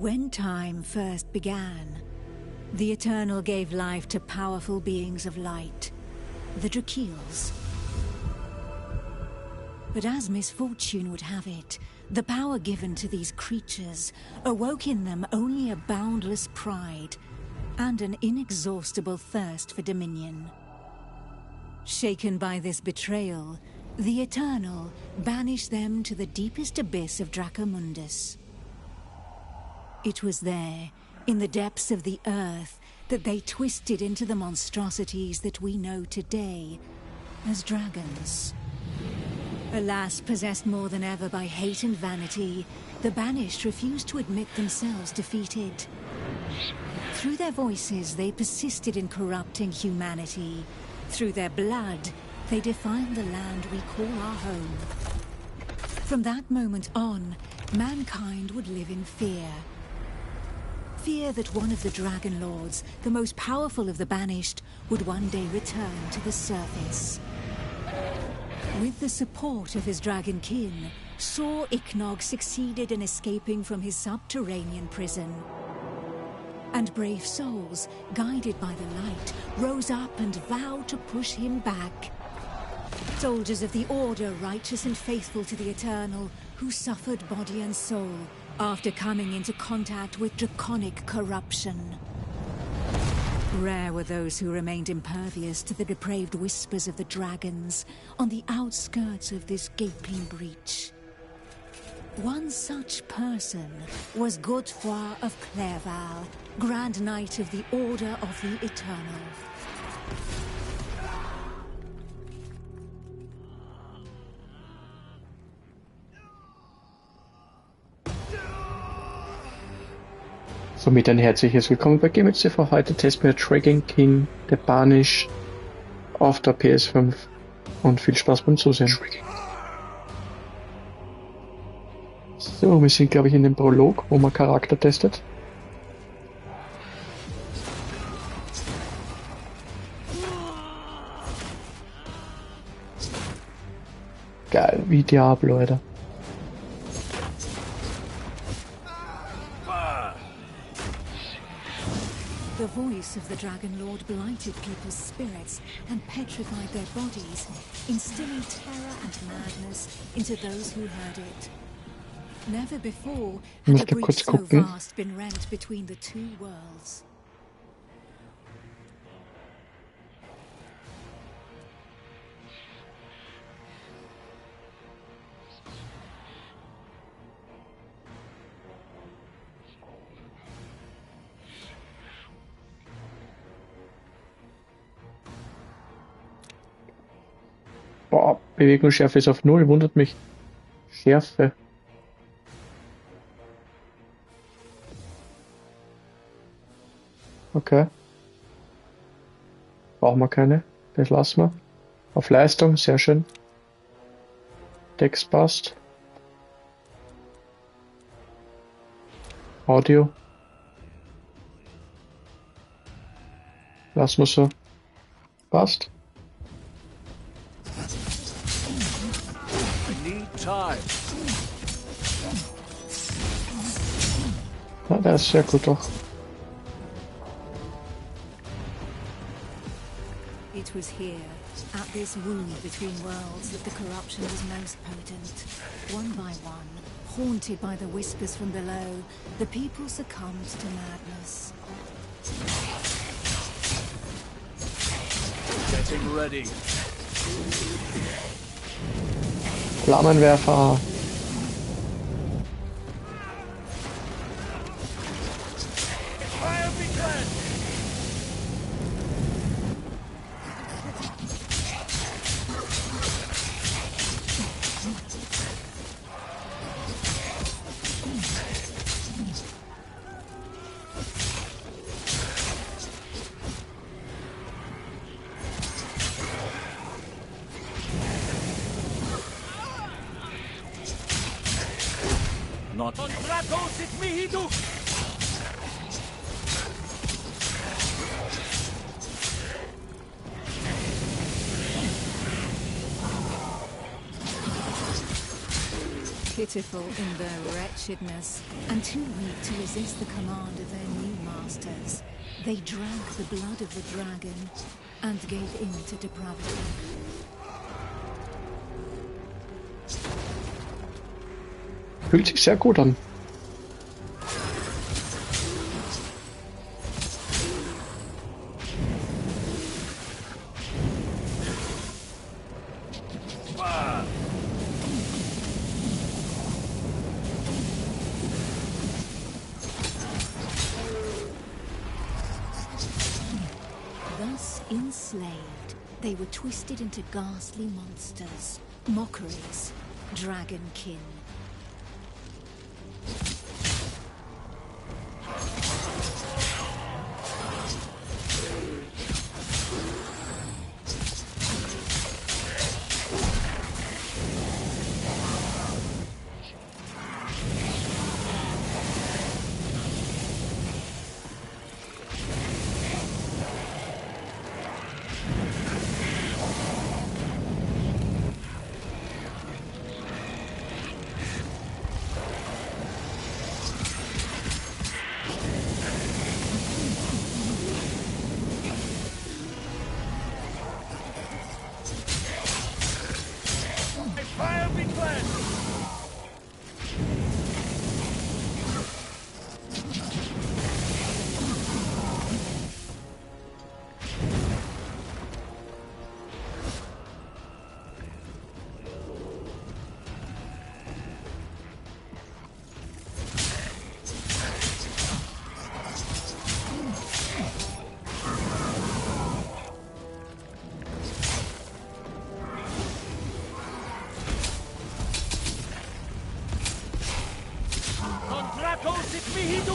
When time first began, the Eternal gave life to powerful beings of light, the Drakeels. But as misfortune would have it, the power given to these creatures awoke in them only a boundless pride and an inexhaustible thirst for dominion. Shaken by this betrayal, the Eternal banished them to the deepest abyss of Dracomundus. It was there, in the depths of the earth, that they twisted into the monstrosities that we know today as dragons. Alas, possessed more than ever by hate and vanity, the Banished refused to admit themselves defeated. Through their voices, they persisted in corrupting humanity. Through their blood, they defined the land we call our home. From that moment on, mankind would live in fear. Fear that one of the Dragon Lords, the most powerful of the Banished, would one day return to the surface. With the support of his dragon kin, Saw Ichnog succeeded in escaping from his subterranean prison. And brave souls, guided by the light, rose up and vowed to push him back. Soldiers of the Order, righteous and faithful to the Eternal, who suffered body and soul after coming into contact with draconic corruption. Rare were those who remained impervious to the depraved whispers of the dragons on the outskirts of this gaping breach. One such person was Godefroy of Clairval, Grand Knight of the Order of the Eternal. Somit ein herzliches Willkommen bei Gamers TV. Heute testen wir Dragonkin The Banished auf der PS5 und viel Spaß beim Zusehen. So, wir sind glaube ich in dem Prolog, wo man Charakter testet. Geil, wie Diablo, Alter. The voice of the Dragon Lord blighted people's spirits and petrified their bodies, instilling terror and madness into those who heard it. Never before had a breach so vast been rent between the two worlds. Boah, Bewegungsschärfe ist auf 0, wundert mich. Schärfe. Okay. Brauchen wir keine. Das lassen wir. Auf Leistung, sehr schön. Text passt. Audio. Lassen wir so. Passt. Ja, der ist sehr gut doch. It was here, at this wound between worlds, that the corruption was most potent. One by one, haunted by the whispers from below, the people succumbed to madness. Getting ready. Flammenwerfer. Not Contratos it mihidu! pitiful in their wretchedness, and too weak to resist the command of their new masters, they drank the blood of the dragon and gave in to depravity. Fühlt sich sehr gut an. Thus enslaved, they were twisted into ghastly monsters, mockeries, dragonkin. Fire be cleansed! Sit me, he do!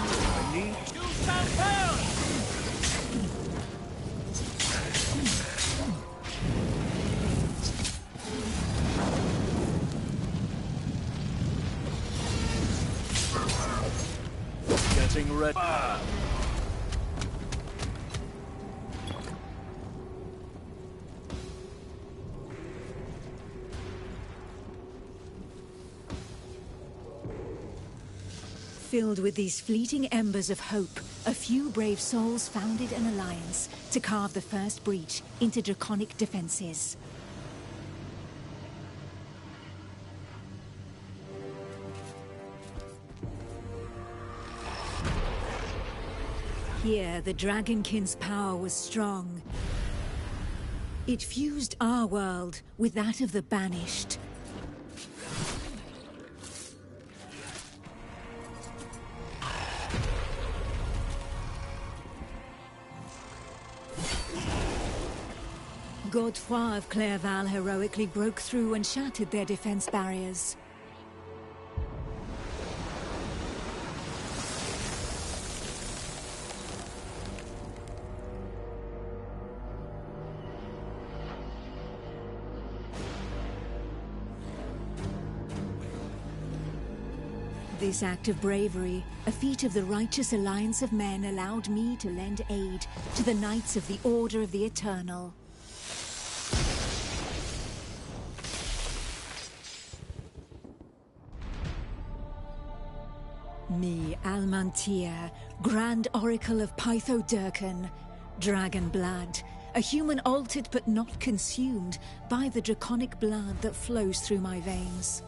I need you some power! Getting ready. Filled with these fleeting embers of hope, a few brave souls founded an alliance to carve the first breach into draconic defenses. Here, the Dragonkin's power was strong. It fused our world with that of the Banished. Godefroy of Clairval heroically broke through and shattered their defense barriers. This act of bravery, a feat of the righteous alliance of men, allowed me to lend aid to the Knights of the Order of the Eternal. Me, Almantir, Grand Oracle of Pytho Durkan, Dragon Blood, a human altered but not consumed by the draconic blood that flows through my veins.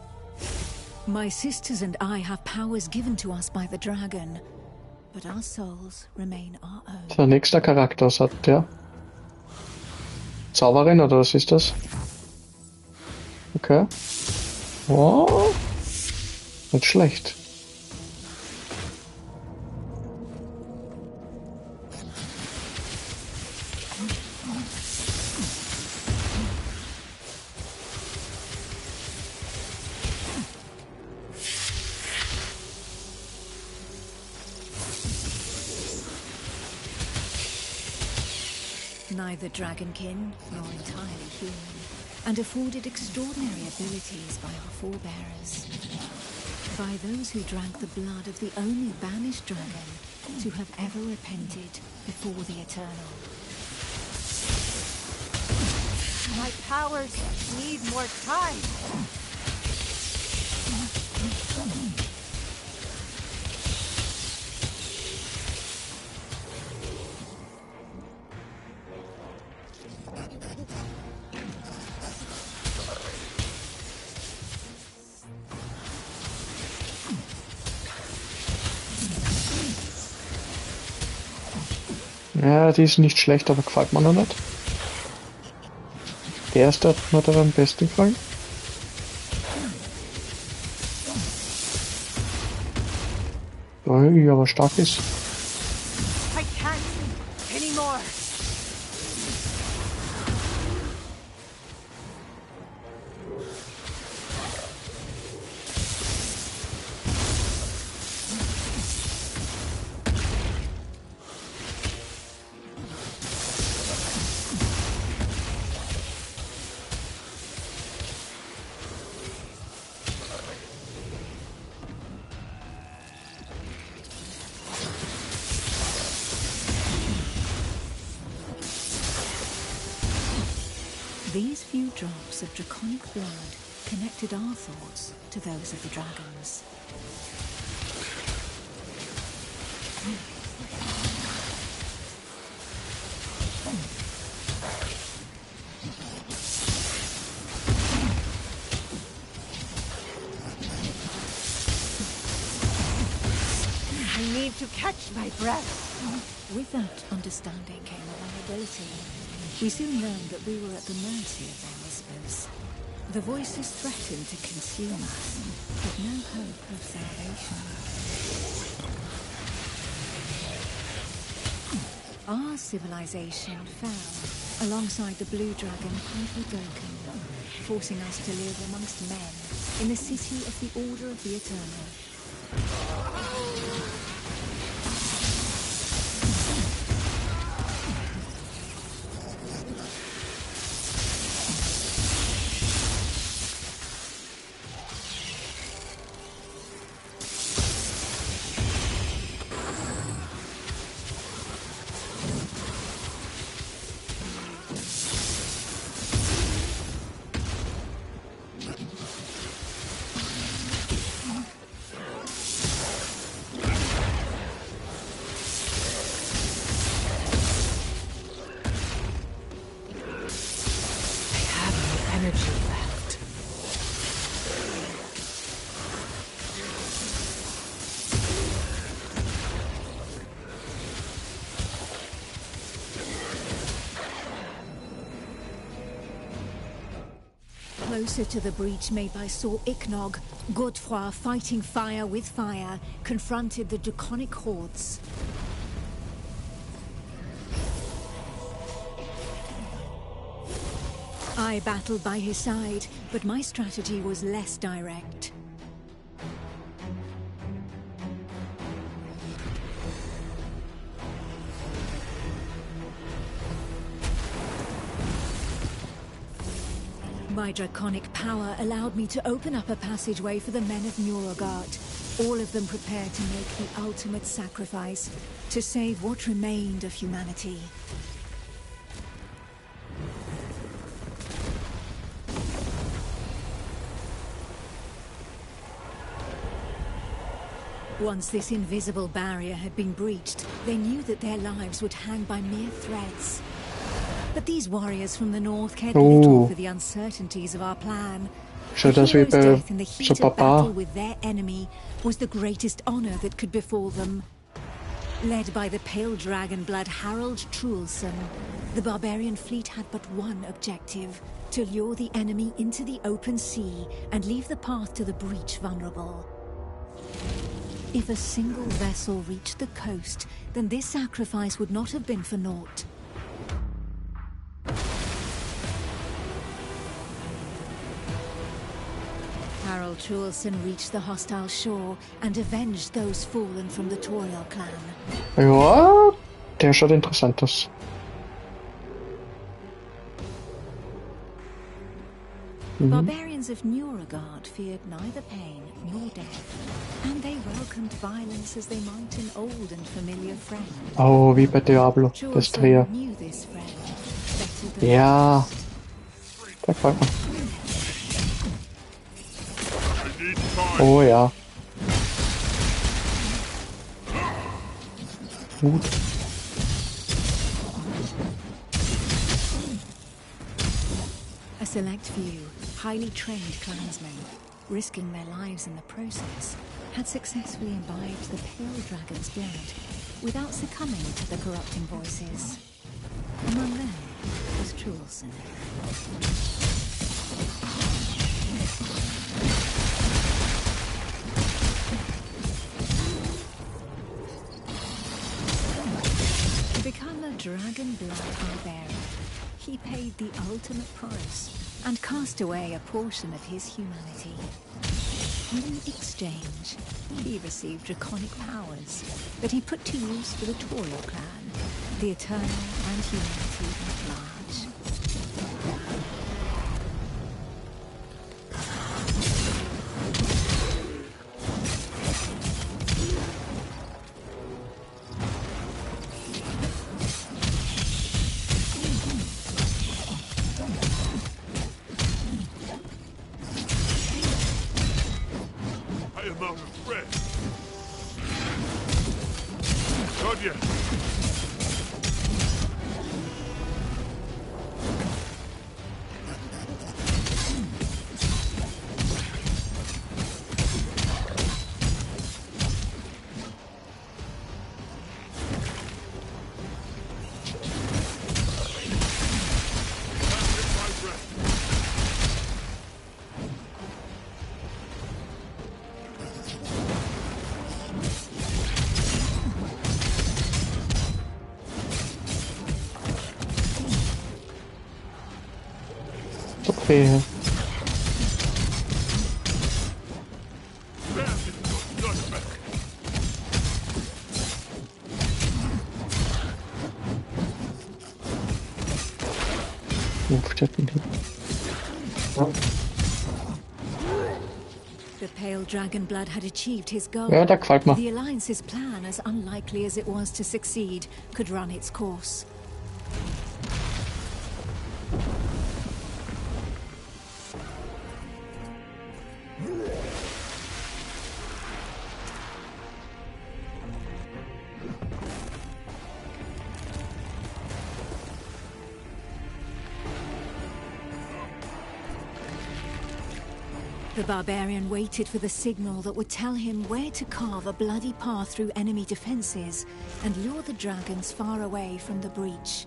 My sisters and I have powers given to us by the dragon, but our souls remain our own. So, nächster Charakter, was hat der? Zauberin oder was ist das? Okay. Oh, nicht schlecht. Neither dragonkin nor entirely human. and afforded extraordinary abilities by our forebearers. By those who drank the blood of the only banished dragon to have ever repented before the Eternal. My powers need more time. Ja, die ist nicht schlecht, aber gefällt mir noch nicht. Der erste hat mir da am besten gefallen. Ui, aber stark ist. I can't anymore. These few drops of draconic blood connected our thoughts to those of the dragons. I need to catch my breath. With that understanding came a vulnerability. We soon learned that we were at the mercy of their whispers. The voices threatened to consume us, with no hope of salvation. Our civilization fell alongside the blue dragon Dragonkin, forcing us to live amongst men in the city of the Order of the Eternal. Closer to the breach made by Sir Ichnog, Godefroy, fighting fire with fire, confronted the draconic hordes. I battled by his side, but my strategy was less direct. My draconic power allowed me to open up a passageway for the men of Nurogard, all of them prepared to make the ultimate sacrifice to save what remained of humanity. Once this invisible barrier had been breached, they knew that their lives would hang by mere threads. But these warriors from the north cared little for the uncertainties of our plan. Zo, The dat is weer hero's' bij death in the zijn heat of battle papa. with their enemy was the greatest honor that could befall them. Led by the pale dragon blood Harold Truelson, the barbarian fleet had but one objective: to lure the enemy into the open sea and leave the path to the breach vulnerable. If a single vessel reached the coast, then this sacrifice would not have been for naught. Harold Truelson reached the hostile shore and avenged those fallen from the Toriel clan. Ja, der schaut interessant aus. Barbarians of Nuragard feared neither pain nor death, and they welcomed violence as they might an old and familiar friend. Oh, wie bei Diablo, das Dreher. Knew this friend better than Ja, der gefällt mir. Oh ja. Gut. a select few, highly trained clansmen, risking their lives in the process, had successfully imbibed the pale dragon's blood without succumbing to the corrupting voices. Among them was Trulson. To become a dragon blood barbarian, he paid the ultimate price and cast away a portion of his humanity. In exchange, he received draconic powers that he put to use for the Toro clan, the Eternal and humanity at large. Okay. The pale dragon blood had achieved his goal. Ja, der gefällt mir. The Alliance's plan, as unlikely as it was to succeed, could run its course. The barbarian waited for the signal that would tell him where to carve a bloody path through enemy defenses and lure the dragons far away from the breach.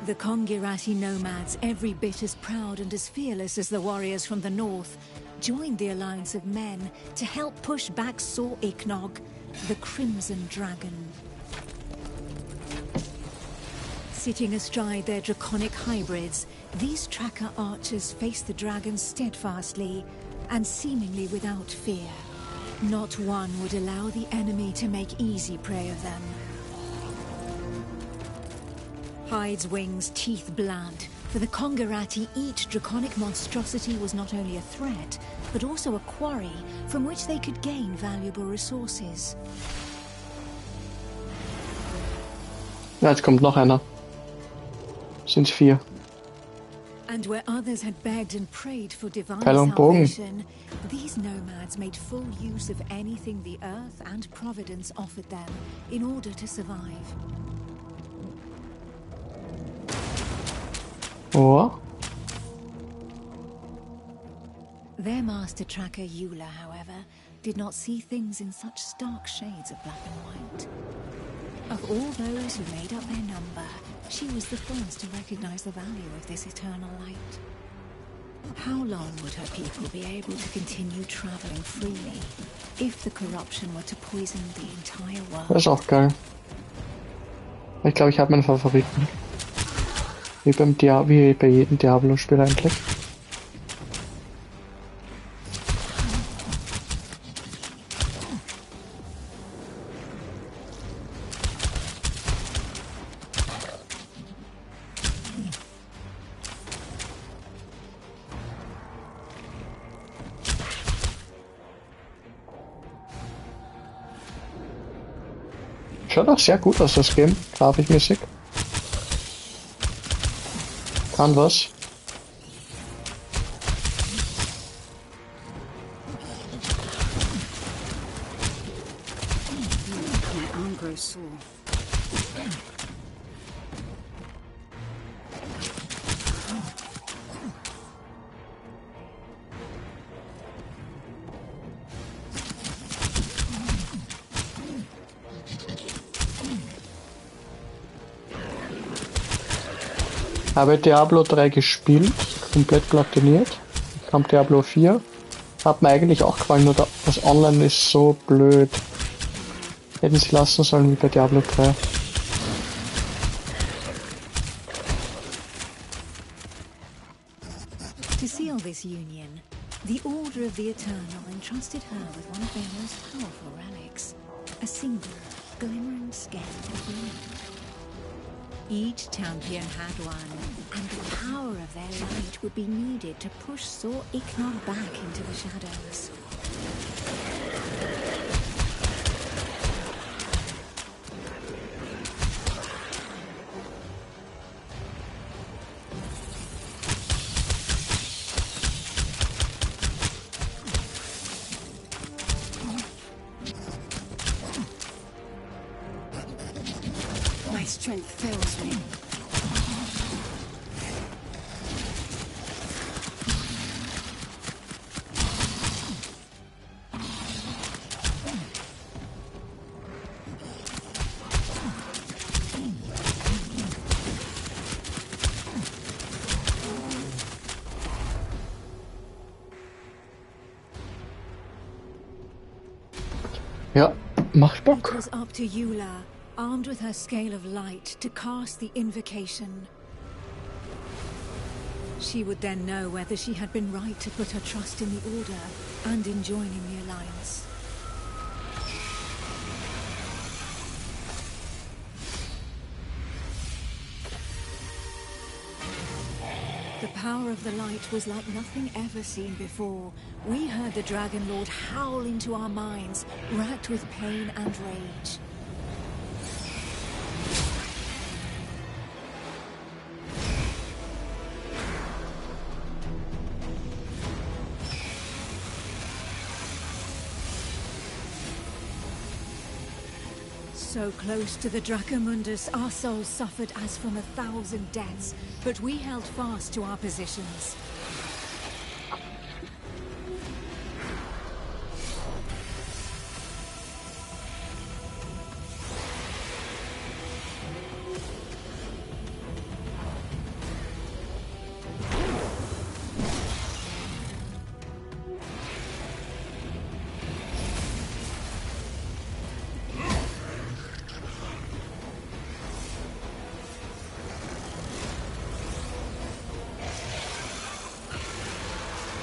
The Kongirati nomads, every bit as proud and as fearless as the warriors from the north, joined the alliance of men to help push back Sor Iknog, the Crimson Dragon. Sitting astride their draconic hybrids, these tracker archers faced the dragons steadfastly and seemingly without fear. Not one would allow the enemy to make easy prey of them. Hides, wings, teeth, blood. For the Kongirati, each draconic monstrosity was not only a threat, but also a quarry from which they could gain valuable resources. Ja, jetzt kommt noch einer. Sind's 4. And where others had begged and prayed for divine Pfeil und Bogen. salvation, these nomads made full use of anything the earth and providence offered them in order to survive. Oh. Their master tracker Eula, however, did not see things in such stark shades of black and white. Of all those who made up their number, she was the first to recognize the value of this eternal light. How long would her people be able to continue traveling freely if the corruption were to poison the entire Das world? ist auch geil. Ich glaube, ich habe meinen Favoriten. Wie bei jedem Diablo-Spiel eigentlich. Schaut auch sehr gut aus, das Game, grafikmäßig. Kann was. My arm grows sore. Habe Diablo 3 gespielt, komplett platiniert. Kam Diablo 4. Hat mir eigentlich auch gefallen, nur das Online ist so blöd. Hätten sie lassen sollen wie bei Diablo 3. To seal this union, the Order of the Eternal entrusted her with one of their most powerful relics, a single, glimmering skein of light. Each champion had one, and the power of their light would be needed to push Sir Ichnog back into the shadows. My strength fails me. Ja, macht It Bock. was up to Eula, armed with her scale of light, to cast the invocation. She would then know whether she had been right to put her trust in the Order and in joining the Alliance. The power of the light was like nothing ever seen before. We heard the Dragon Lord howl into our minds, racked with pain and rage. So close to the Dracomundus, our souls suffered as from 1,000 deaths, but we held fast to our positions.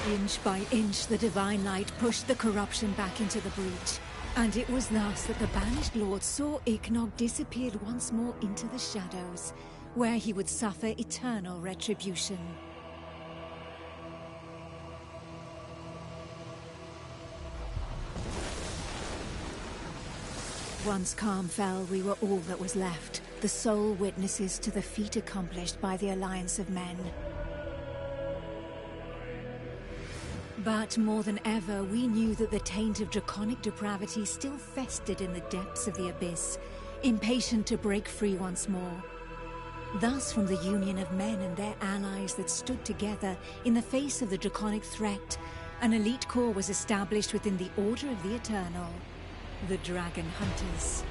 Inch by inch, the divine light pushed the corruption back into the breach. And it was thus that the banished lord saw Ichnog disappeared once more into the shadows, where he would suffer eternal retribution. Once calm fell, we were all that was left, the sole witnesses to the feat accomplished by the Alliance of Men. But more than ever, we knew that the taint of draconic depravity still festered in the depths of the abyss, impatient to break free once more. Thus, from the union of men and their allies that stood together in the face of the draconic threat, an elite corps was established within the Order of the Eternal, the Dragon Hunters.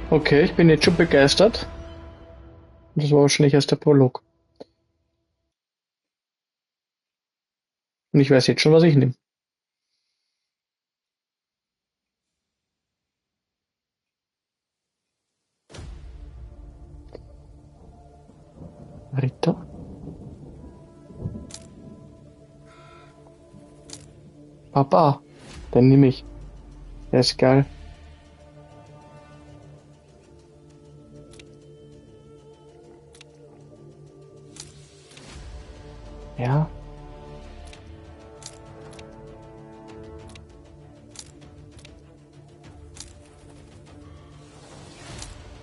Okay, ich bin jetzt schon begeistert. Das war wahrscheinlich erst der Prolog. Und ich weiß jetzt schon, was ich nehme. Ritter. Papa, den nehme ich. Der ist geil. Ja.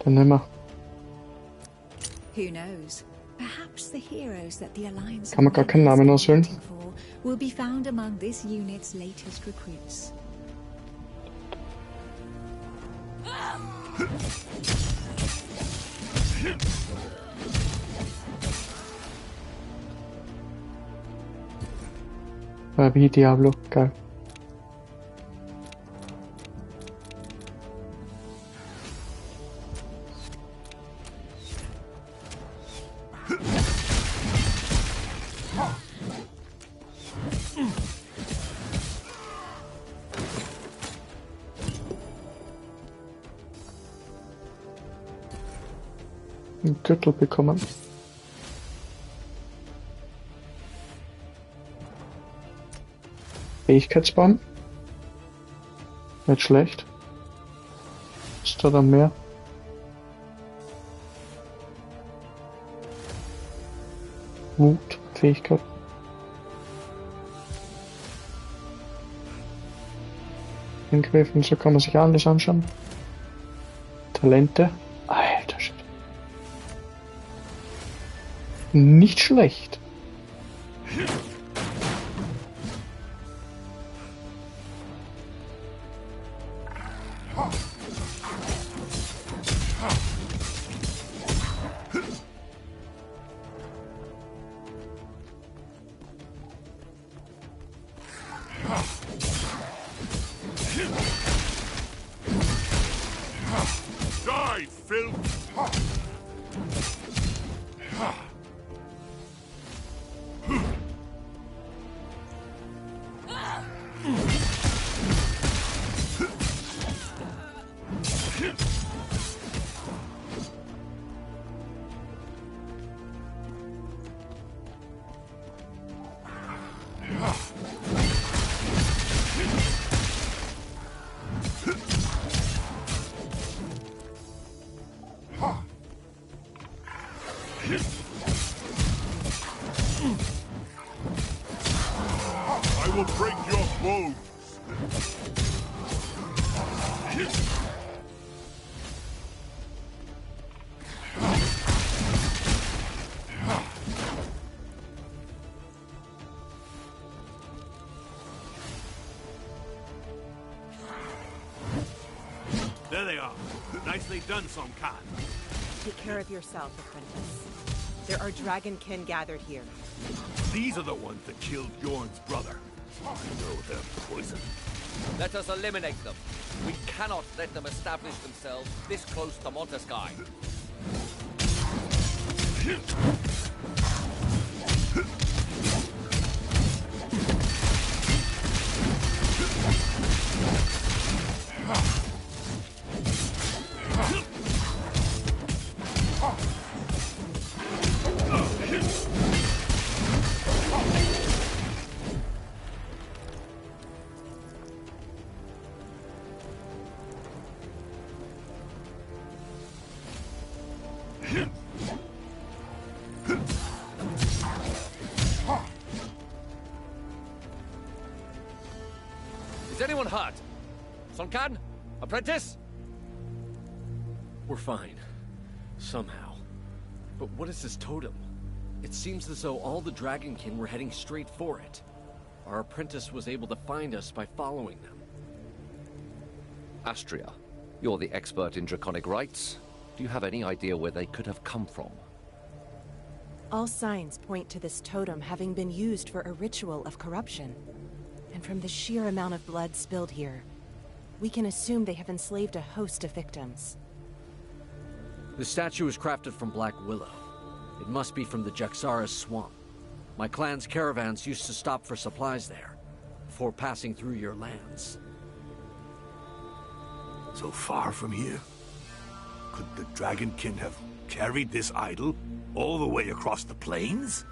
Kein nimmer. Who knows? Perhaps the heroes that the Alliance Kann man gar keinen Namen auswählen? for will be found among this unit's latest recruits. Wie Diablo, geil. Einen Gürtel bekommen. Fähigkeitsbaum. Nicht schlecht. Ist da dann mehr? Wut, Fähigkeit. Angriffen, so kann man sich alles anschauen. Talente. Alter Shit. Nicht schlecht. Die, filth! I will break your bones! There they are. Nicely done, Somkan. Take care of yourself, apprentice. There are Dragonkin gathered here. These are the ones that killed Bjorn's brother. I know they're poison. Let us eliminate them. We cannot let them establish themselves this close to Montesky. Is anyone hurt? Sonkan? Apprentice? We're fine. Somehow. But what is this totem? It seems as though all the Dragonkin were heading straight for it. Our apprentice was able to find us by following them. Astria, you're the expert in draconic rites. Do you have any idea where they could have come from? All signs point to this totem having been used for a ritual of corruption. And from the sheer amount of blood spilled here, we can assume they have enslaved a host of victims. The statue was crafted from black willow. It must be from the Jaxara's swamp. My clan's caravans used to stop for supplies there, before passing through your lands. So far from here? Could the Dragonkin have carried this idol all the way across the plains?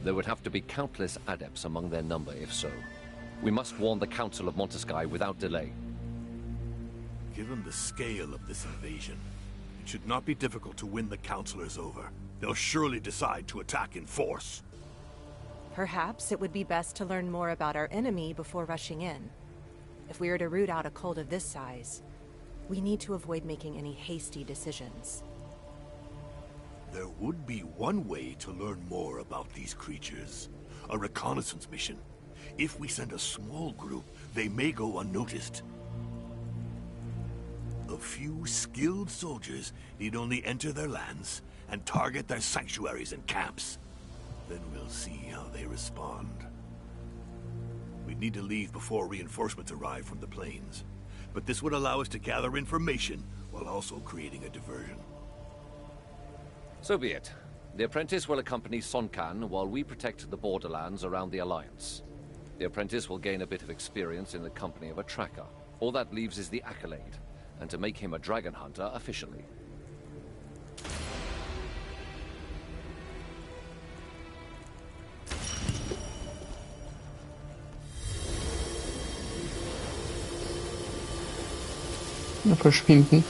There would have to be countless adepts among their number if so. We must warn the Council of Montesky without delay. Given the scale of this invasion, it should not be difficult to win the Councilors over. They'll surely decide to attack in force. Perhaps it would be best to learn more about our enemy before rushing in. If we are to root out a cult of this size, We need to avoid making any hasty decisions. There would be one way to learn more about these creatures. A reconnaissance mission. If we send a small group, they may go unnoticed. A few skilled soldiers need only enter their lands and target their sanctuaries and camps. Then we'll see how they respond. We'd need to leave before reinforcements arrive from the plains. But this would allow us to gather information while also creating a diversion. So be it. The apprentice will accompany Sun Quan while we protect the borderlands around the Alliance. The apprentice will gain a bit of experience in the company of a tracker. All that leaves is the accolade, and to make him a dragon hunter officially. Verschwinden.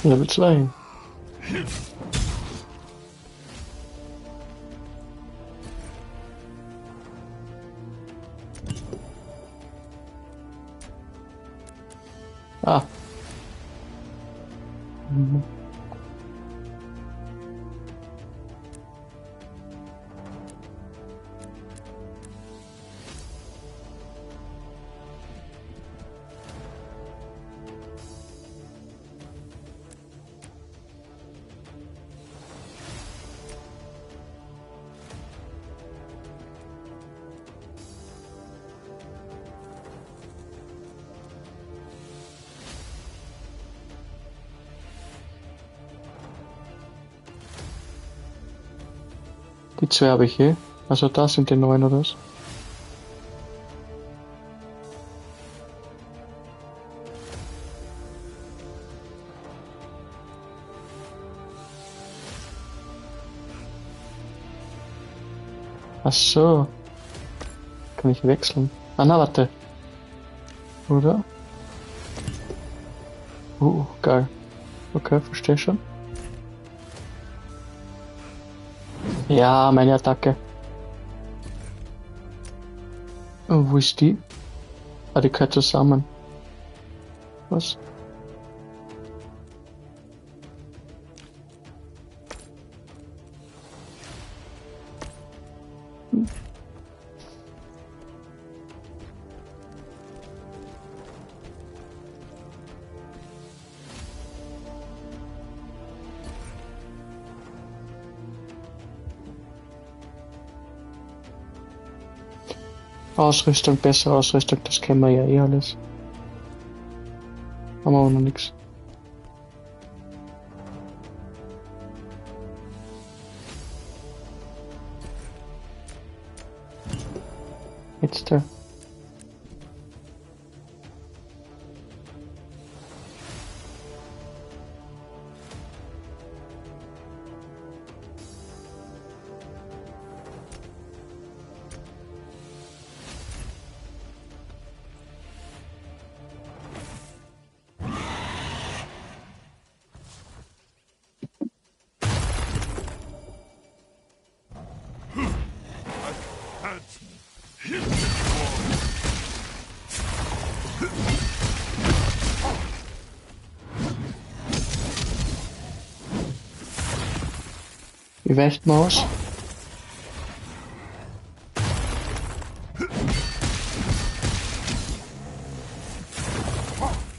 Level 2. Ah. Mhm. Die zwei habe ich hier. Also das sind die neuen oder was? Ach so. Kann ich wechseln? Ah, na, warte. Oder? Geil. Okay, verstehe schon. Ja, meine Attacke. Oh, wo ist die? Ah, die gehört zusammen. Was? Ausrüstung, bessere Ausrüstung, das kennen wir ja eh alles. Haben wir aber noch nichts. Jetzt da. Wie weicht man aus?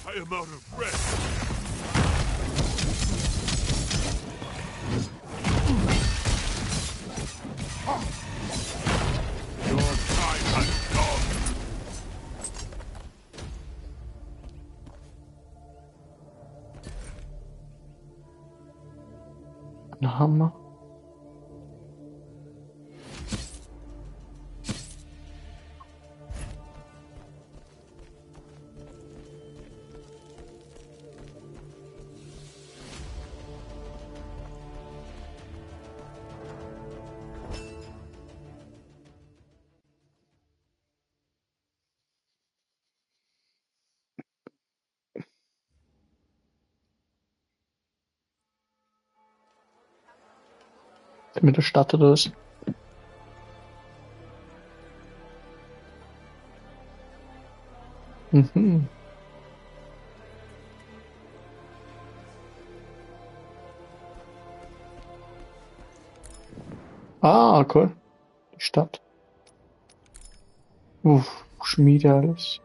I am out of breath. Your time has gone. Ein Hammer. Mit der Stadt oder was? Mhm. Ah, cool. Die Stadt. Schmiede alles.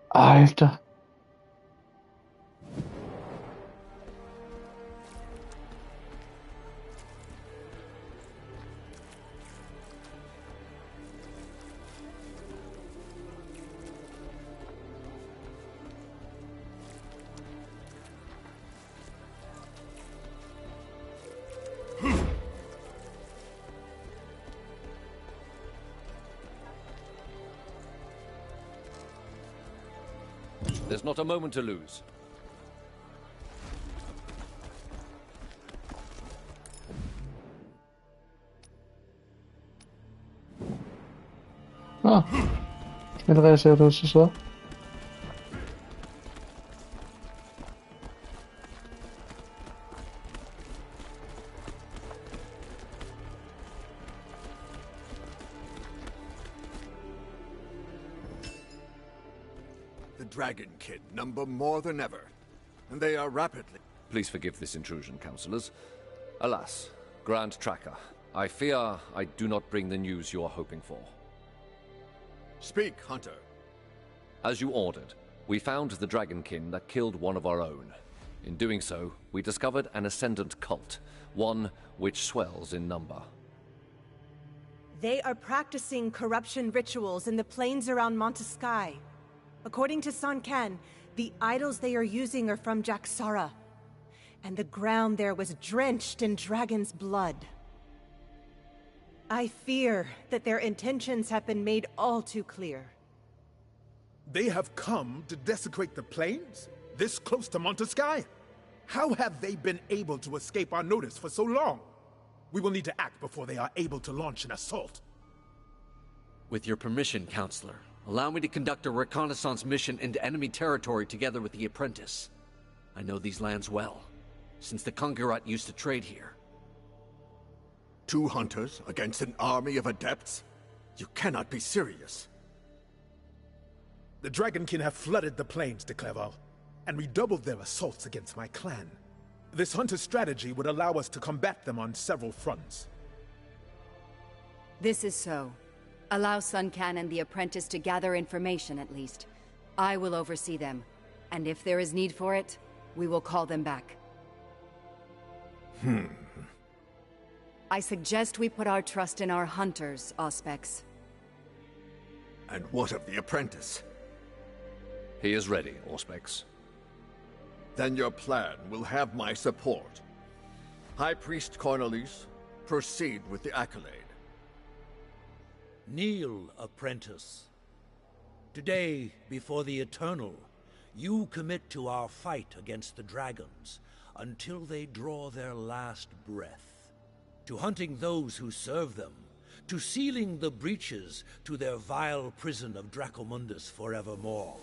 Alter. There's not a moment to lose. Ah. Schnellreise oder so. The Dragonkin number more than ever, and they are rapidly... Please forgive this intrusion, councillors. Alas, Grand Tracker, I fear I do not bring the news you are hoping for. Speak, Hunter. As you ordered, we found the Dragonkin that killed one of our own. In doing so, we discovered an ascendant cult, one which swells in number. They are practicing corruption rituals in the plains around Montesky. According to Sun Can, the idols they are using are from Jaxara, and the ground there was drenched in dragon's blood. I fear that their intentions have been made all too clear. They have come to desecrate the plains? This close to Montesky? How have they been able to escape our notice for so long? We will need to act before they are able to launch an assault. With your permission, Counselor, allow me to conduct a reconnaissance mission into enemy territory together with the apprentice. I know these lands well, since the Conqueror used to trade here. 2 hunters against an army of adepts? You cannot be serious. The Dragonkin have flooded the plains, de Clerval, and redoubled their assaults against my clan. This hunter strategy would allow us to combat them on several fronts. This is so. Allow Sun Can and the apprentice to gather information at least. I will oversee them, and if there is need for it, we will call them back. I suggest we put our trust in our hunters, Auspex. And what of the apprentice? He is ready, Auspex. Then your plan will have my support. High Priest Cornelius, proceed with the accolade. Kneel, apprentice. Today, before the Eternal, you commit to our fight against the dragons until they draw their last breath, to hunting those who serve them, to sealing the breaches to their vile prison of Dracomundus forevermore,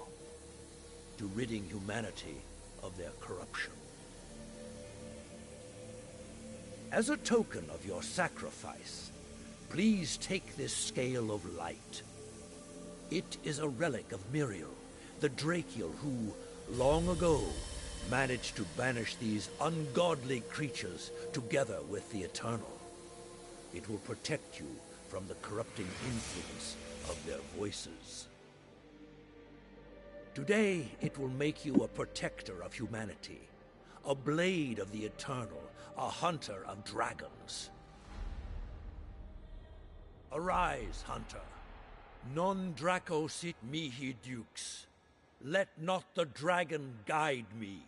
to ridding humanity of their corruption. As a token of your sacrifice, please take this scale of light. It is a relic of Miriel, the Drakiel who, long ago, managed to banish these ungodly creatures together with the Eternal. It will protect you from the corrupting influence of their voices. Today, it will make you a protector of humanity, a blade of the Eternal, a hunter of dragons. Arise, hunter. Non Draco sit mihi dukes. Let not the dragon guide me.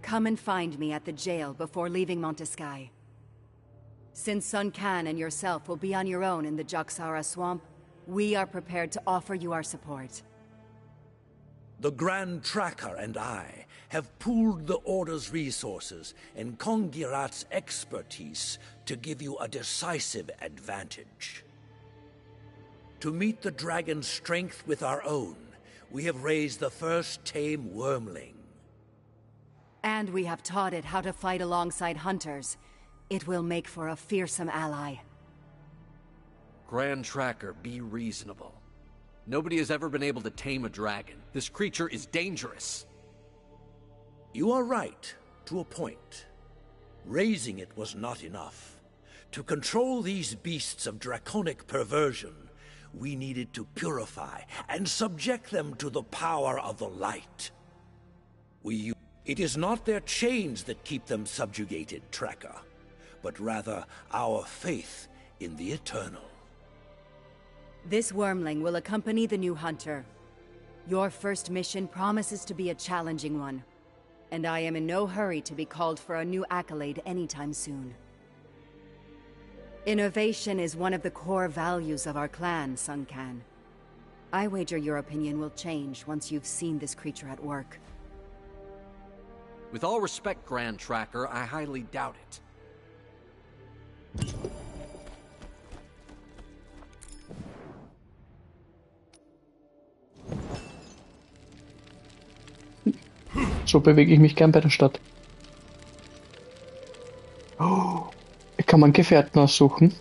come and find me at the jail before leaving Montescaï. Since Sun Quan and yourself will be on your own in the Jaxara swamp, we are prepared to offer you our support. The Grand Tracker and I have pooled the Order's resources and Kongirat's expertise to give you a decisive advantage. To meet the dragon's strength with our own, we have raised the first tame wormling. And we have taught it how to fight alongside hunters. It will make for a fearsome ally. Grand Tracker, be reasonable. Nobody has ever been able to tame a dragon. This creature is dangerous. You are right, to a point. Raising it was not enough. To control these beasts of draconic perversion, we needed to purify and subject them to the power of the light. It is not their chains that keep them subjugated, Tracker, but rather our faith in the eternal. This wormling will accompany the new hunter. Your first mission promises to be a challenging one, and I am in no hurry to be called for a new accolade anytime soon. Innovation is one of the core values of our clan, Sun Quan. I wager your opinion will change once you've seen this creature at work. With all respect, Grand Tracker, I highly doubt it. So bewege ich mich gern bei der Stadt. Oh, kann man Gefährten aussuchen?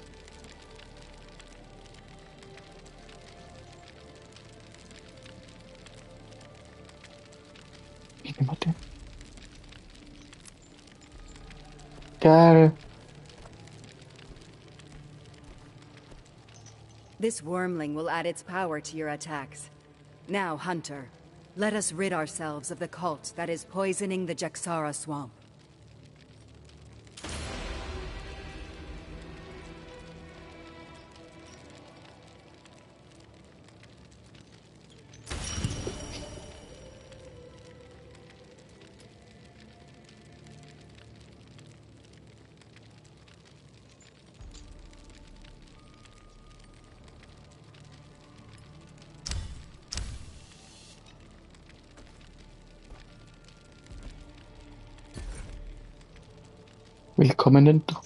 Ich nehme mal den. Geil. This wormling will add its power to your attacks. Now, Hunter, let us rid ourselves of the cult that is poisoning the Jaxara swamp. Willkommen in Trupp.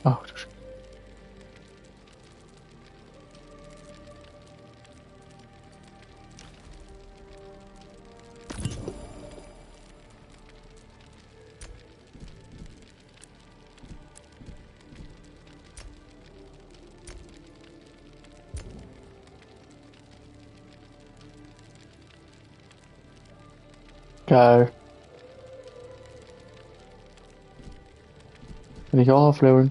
Ach du Scheiße. Geil. Kann ich auch aufleveln.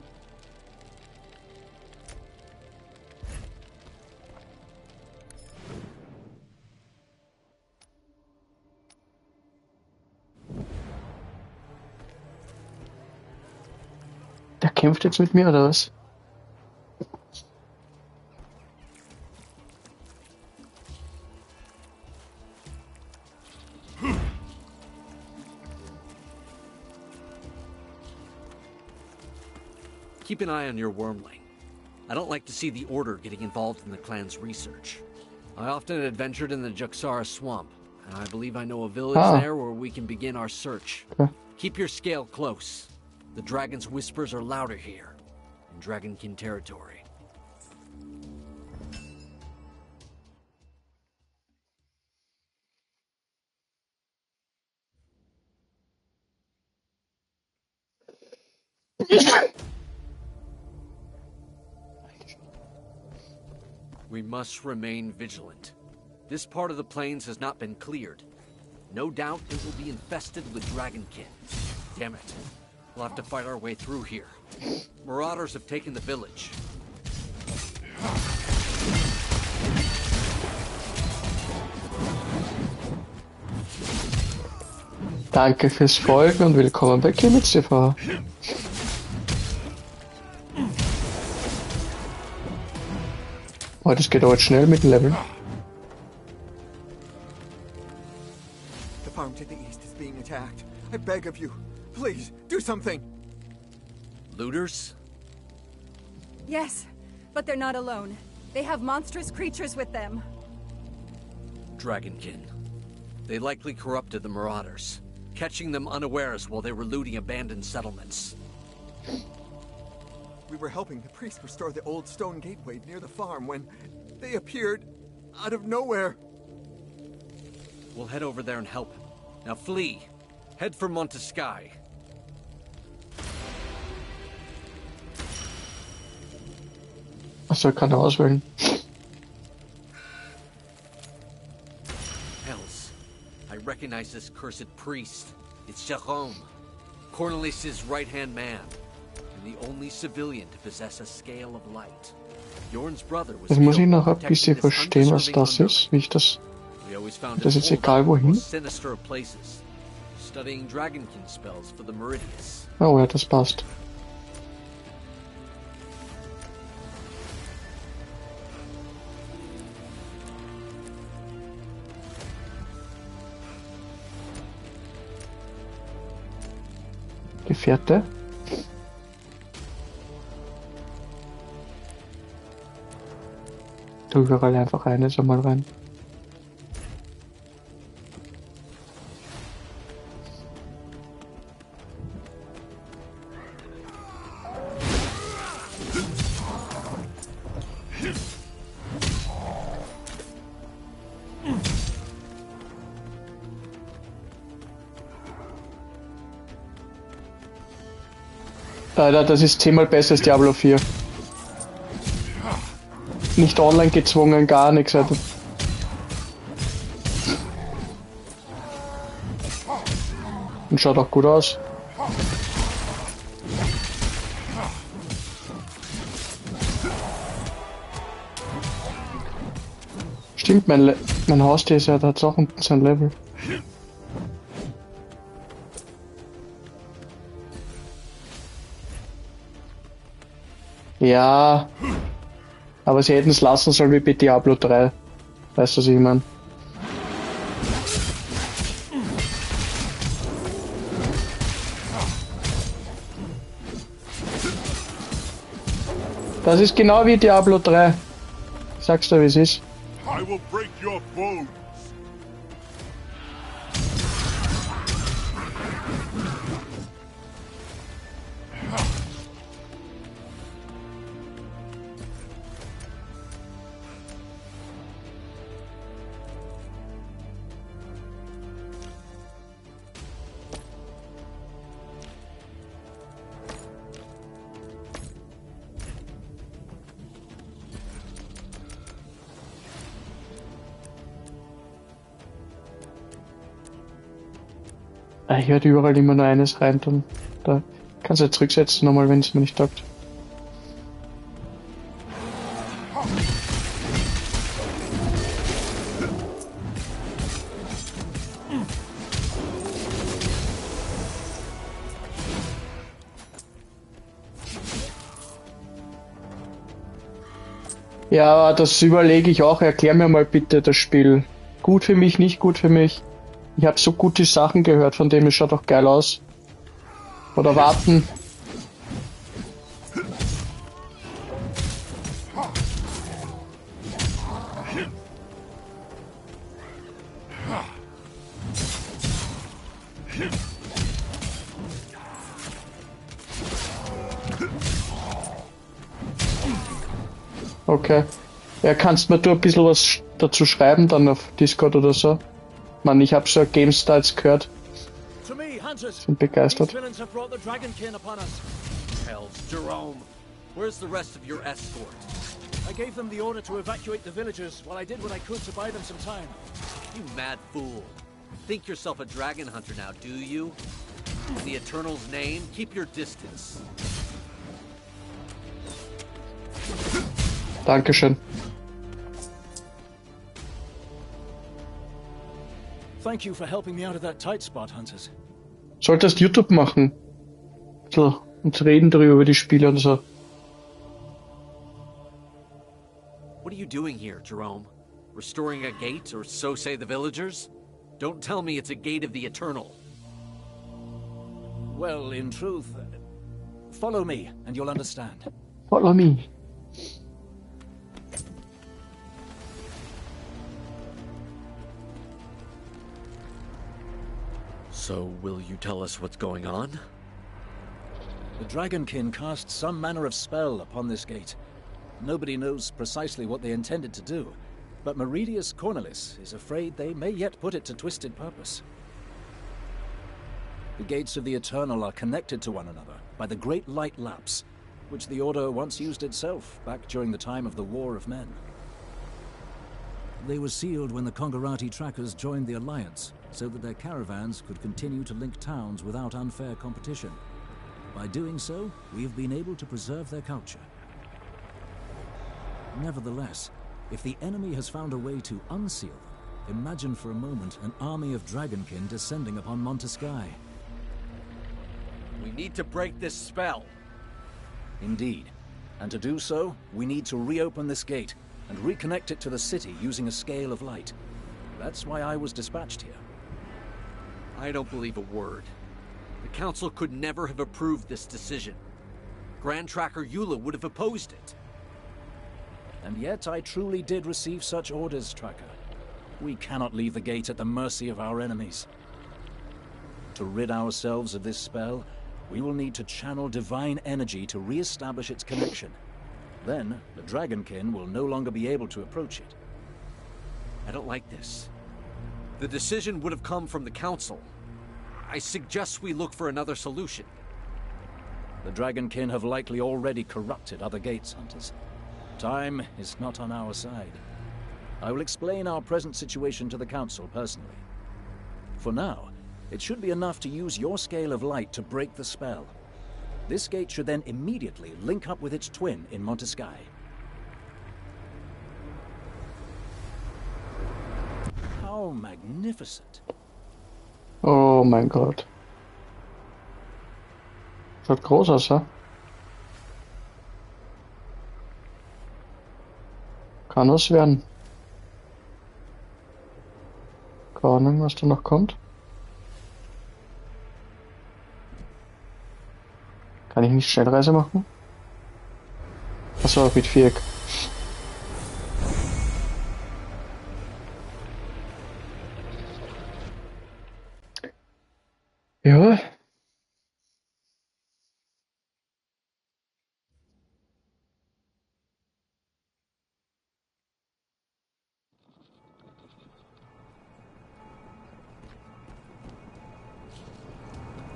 Der kämpft jetzt mit mir, oder was? Keep an eye on your wormling. I don't like to see the Order getting involved in the clan's research. I often adventured in the Jaxara swamp, and I believe I know a village there where we can begin our search. Okay. Keep your scale close. The dragon's whispers are louder here, in Dragonkin territory. We must remain vigilant. This part of the plains has not been cleared. No doubt it will be infested with Dragonkin. Damn it. We'll have to fight our way through here. Marauders have taken the village. Danke fürs Folgen und willkommen bei Clemens TV. Oh, das geht aber jetzt schnell mit dem Level. The farm to the east is being attacked. I beg of you, please, do something! Looters? Yes, but they're not alone. They have monstrous creatures with them. Dragonkin. They likely corrupted the Marauders, catching them unawares while they were looting abandoned settlements. We were helping the priest restore the old stone gateway near the farm when they appeared out of nowhere. We'll head over there and help. Now flee. Head for Montesky. Achso, kann er auswählen. Hells. I recognize this cursed priest. It's Jerome, Cornelius' right-hand man, and the only civilian to possess a scale of light. Jorn's brother was Jetzt muss ich noch ein protecting bisschen this verstehen, was das undeserving ist, wie ich das... We always found Das it ist holed egal up in the wohin. most sinister of places, studying Dragonkin spells for the Meridius. Oh ja, das passt. Gefährte. Tu überall einfach eines einmal rein. Alter, das ist 10-mal besser als Diablo 4. Nicht online gezwungen, gar nichts. Alter. Und schaut auch gut aus. Stimmt, mein Haustier ist ja, da hat's auch unten sein Level. Ja, aber sie hätten es lassen sollen wie bei Diablo 3. Weißt du, was ich meine? Das ist genau wie Diablo 3. Sagst du, wie es ist? I will break your bones. Ich werde überall immer nur eines reintun. Da kannst du jetzt zurücksetzen nochmal, wenn es mir nicht taugt. Ja, das überlege ich auch. Erklär mir mal bitte das Spiel. Gut für mich, nicht gut für mich. Ich habe so gute Sachen gehört, von dem es schaut auch geil aus. Oder warten. Okay. Ja, kannst mir du ein bisschen was dazu schreiben, dann auf Discord oder so? Mann, ich hab so GameStarts gehört. Sind begeistert. Hells, Jerome. Where's the rest of your escort? I gave them the order to evacuate the villagers while I did what I could to buy them some time. You mad fool. Think yourself a dragon hunter now, do you? In the Eternal's name, keep your distance. Dankeschön. Thank you for helping me out of that tight spot, Hunters. Solltest YouTube machen. So, und reden darüber über die Spiele und so. What are you doing here, Jerome? Restoring a gate, or so say the villagers? Don't tell me it's a gate of the Eternal. Well, in truth, follow me and you'll understand. Follow me. So, will you tell us what's going on? The Dragonkin cast some manner of spell upon this gate. Nobody knows precisely what they intended to do, but Meridius Cornelis is afraid they may yet put it to twisted purpose. The gates of the Eternal are connected to one another by the Great Light Lapse, which the Order once used itself back during the time of the War of Men. They were sealed when the Kongarati trackers joined the Alliance, so that their caravans could continue to link towns without unfair competition. By doing so, we have been able to preserve their culture. Nevertheless, if the enemy has found a way to unseal them, imagine for a moment an army of Dragonkin descending upon Montesky. We need to break this spell. Indeed. And to do so, we need to reopen this gate and reconnect it to the city using a scale of light. That's why I was dispatched here. I don't believe a word. The Council could never have approved this decision. Grand Tracker Eula would have opposed it. And yet I truly did receive such orders, Tracker. We cannot leave the gate at the mercy of our enemies. To rid ourselves of this spell, we will need to channel divine energy to re-establish its connection. Then, the Dragonkin will no longer be able to approach it. I don't like this. The decision would have come from the Council. I suggest we look for another solution. The Dragonkin have likely already corrupted other gates, Hunters. Time is not on our side. I will explain our present situation to the Council personally. For now, it should be enough to use your scale of light to break the spell. This gate should then immediately link up with its twin in Montesky. How magnificent. Oh mein Gott. Schaut groß aus, ja? Kann was werden. Keine Ahnung, was da noch kommt. Kann ich nicht Schnellreise machen? Achso, mit Viereck. Ja.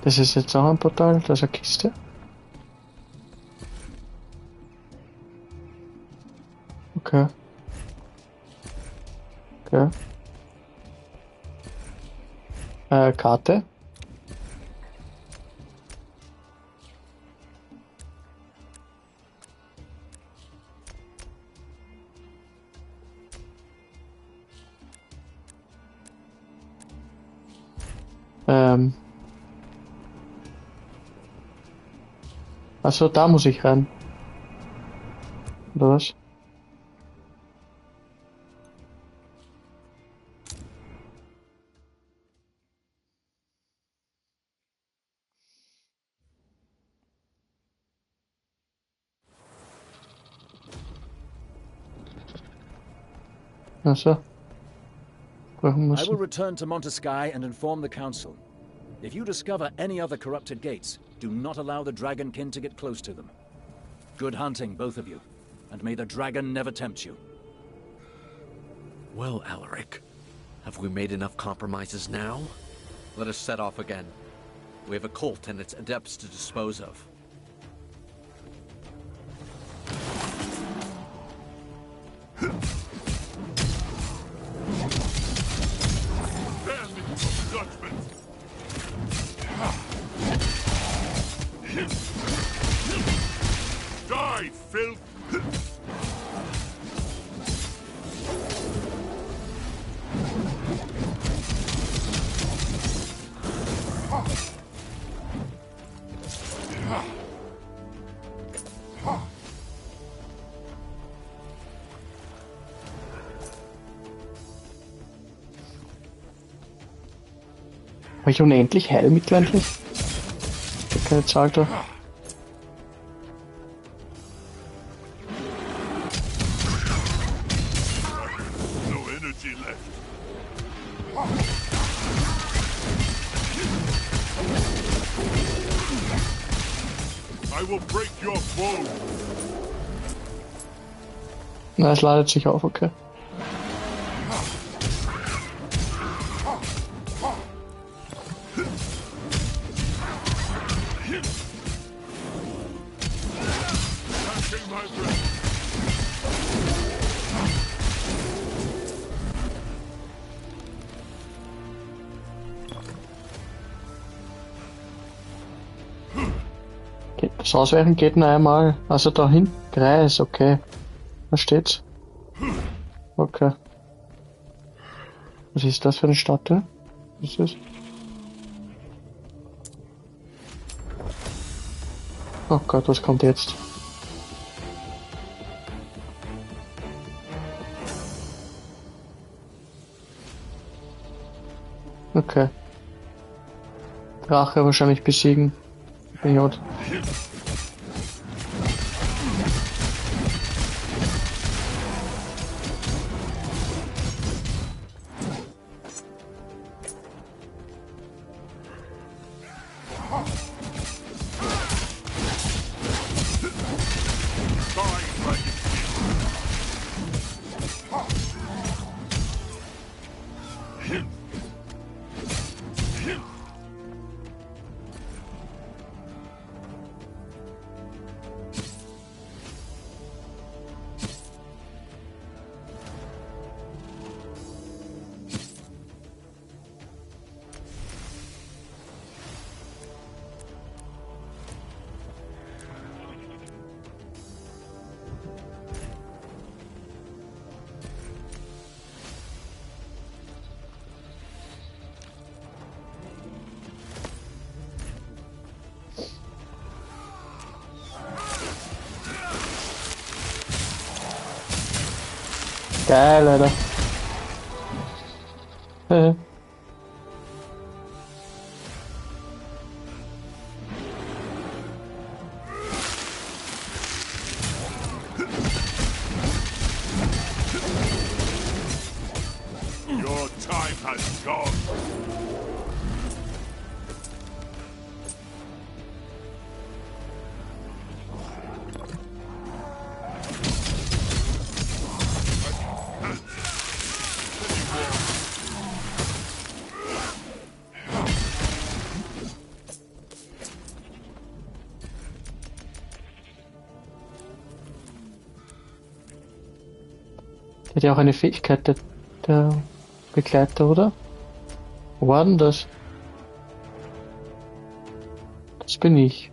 Das ist jetzt auch ein Portal, das ist eine Kiste. Okay. Okay. Karte. Achso, da muss ich rein. Oder was? Achso. I will return to Montesky and inform the Council. If you discover any other corrupted gates, do not allow the Dragonkin to get close to them. Good hunting, both of you, and may the dragon never tempt you. Well, Alaric, have we made enough compromises now? Let us set off again. We have a cult and its adepts to dispose of. Die, filth! Habe ich unendlich Heilmittel eigentlich? Ich hab keine Zahl da. No energy left. I will break your bone. Na, es ladet sich auf, okay. Catching my breath. Das Ausweichen geht nur einmal. Also dahin. Kreis, okay. Da steht's. Okay. Was ist das für eine Statue? Was ist das? Oh Gott, was kommt jetzt? Okay. Drache wahrscheinlich besiegen. Idiot. Geil, Alter. Your time has gone. Hat ja auch eine Fähigkeit, der Begleiter, oder? Wo war denn das? Das bin ich.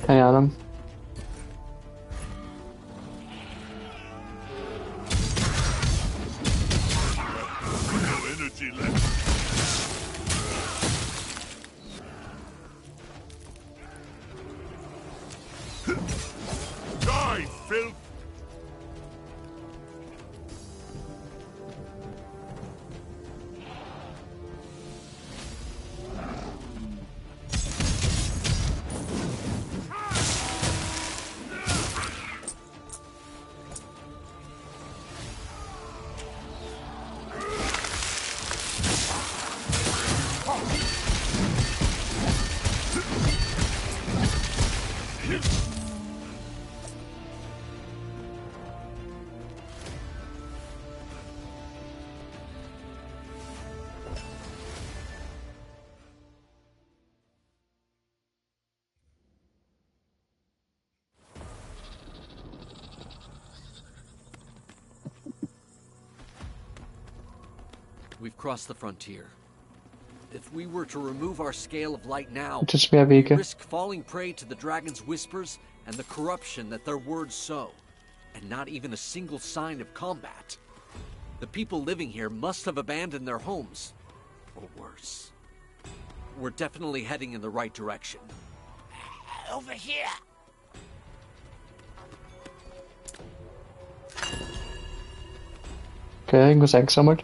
Keine Ahnung. No energy left. Die, filth! We've crossed the frontier. If we were to remove our scale of light now, Gibt es mehr we Wege? risk falling prey to the dragon's whispers and the corruption that their words sow, and not even a single sign of combat. The people living here must have abandoned their homes, or worse. We're definitely heading in the right direction. Over here! Okay, irgendwas eingesammelt.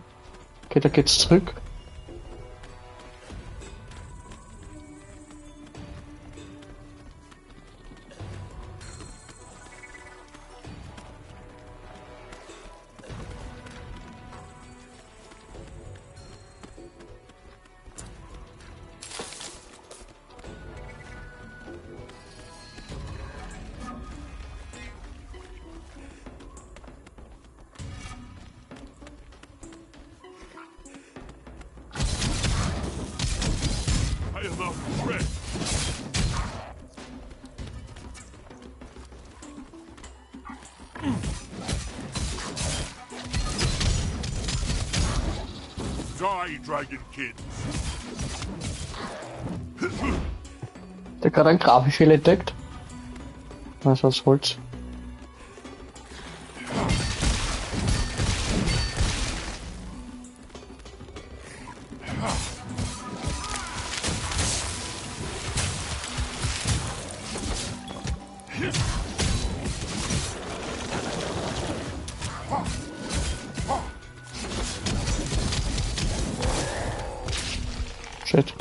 Okay, da geht's zurück. I am out of breath. Die, Dragonkin. Der gerade einen Grabenfehler entdeckt. Was aus Holz. Shit.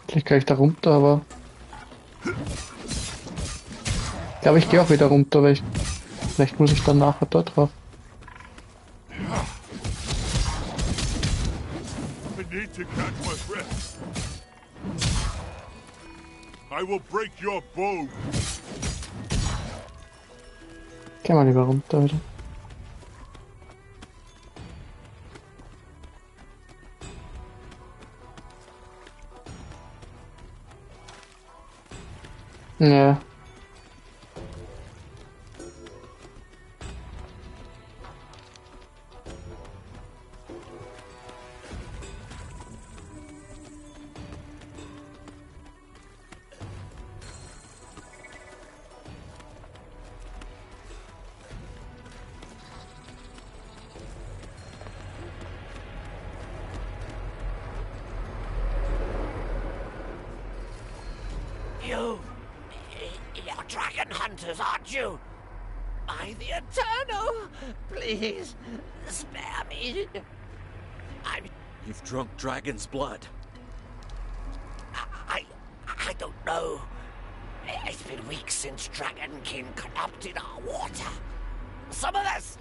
Vielleicht kann ich da runter, aber... Ich glaube, ich gehe auch wieder runter, weil ich... Vielleicht muss ich dann nachher dort drauf. I need to catch my breath. I will break your bow. Geh mal lieber runter wieder. Ja. You're dragon hunters, aren't you? By the Eternal, please, spare me. You've drunk dragon's blood. I don't know. It's been weeks since Dragonkin corrupted our water. Some of us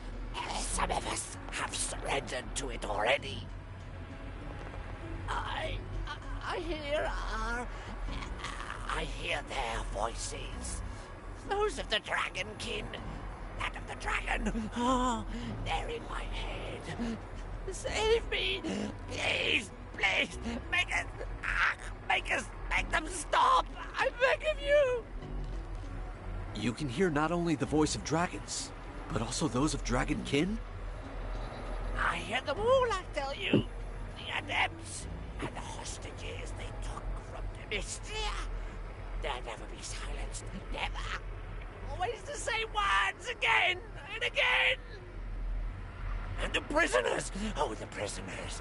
have surrendered to it already. I hear their voices. Those of the Dragonkin. That of the dragon. Oh, they're in my head. Save me. Please, please. Make them stop. I beg of you. You can hear not only the voice of dragons, but also those of Dragonkin? I hear them all, I tell you. The adepts and the hostages they took from Demistia. They'll never be silenced. Never. Always the same words again and again. And the prisoners. Oh, the prisoners.